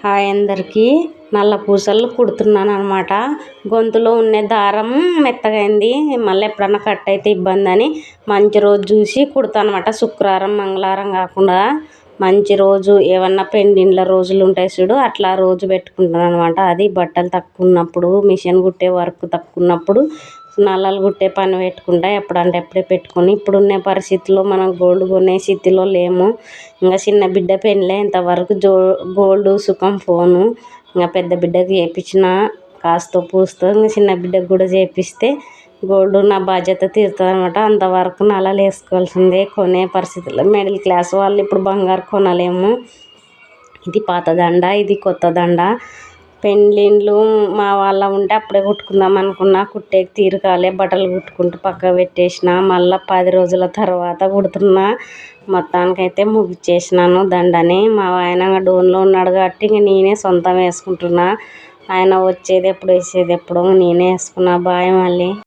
Hi అందరికీ. నల్ల పూసలు కుడుతున్నాను అనమాట. గొంతులో ఉన్న దారం మెత్తగైంది, మళ్ళీ ఎప్పుడన్నా కట్ అయితే ఇబ్బంది అని మంచి రోజు చూసి కుడతాను అనమాట. శుక్రవారం మంగళవారం కాకుండా మంచి రోజు, ఏమన్నా పెండింగ్ల రోజులు ఉంటాయి చూడు, అట్లా రోజు పెట్టుకుంటాను అనమాట. అది బట్టలు తక్కువ ఉన్నప్పుడు, మిషన్ కుట్టే వర్క్ తక్కువ ఉన్నప్పుడు నల్లలు కుట్టే పని పెట్టుకుంటా. ఎప్పుడంటే ఎప్పుడే పెట్టుకొని, ఇప్పుడున్న పరిస్థితుల్లో మనం గోల్డ్ కొనే స్థితిలో లేము. ఇంకా చిన్న బిడ్డ పెళ్ళి ఇంతవరకు గోల్డ్ సుఖం ఫోను. ఇంకా పెద్ద బిడ్డకి చేయించిన కాస్తో పూస్తో, ఇంకా చిన్న బిడ్డకు కూడా చేపిస్తే గోల్డ్ నా బాధ్యత తీరుతుంది అనమాట. అంతవరకు నల్లలు వేసుకోవాల్సిందే. కొనే పరిస్థితుల్లో మిడిల్ క్లాస్ వాళ్ళు ఇప్పుడు బంగారు కొనలేము. ఇది పాత దండ, ఇది కొత్త దండ. పెళ్ళిళ్ళు మా వాళ్ళ ఉంటే అప్పుడే కుట్టుకుందాం అనుకున్నా, కుట్టేకి తీరుకాలే. బట్టలు కుట్టుకుంటూ పక్కకు పెట్టేసిన. మళ్ళీ 10 రోజుల తర్వాత కుడుతున్నా. మొత్తానికైతే ముగిచ్చేసినాను దండని. మా ఆయన డోన్లో ఉన్నాడు కాబట్టి ఇంక నేనే సొంతం వేసుకుంటున్నా. ఆయన వచ్చేది ఎప్పుడు, వేసేది ఎప్పుడు, నేనే వేసుకున్నా. బాయ్ మళ్ళీ.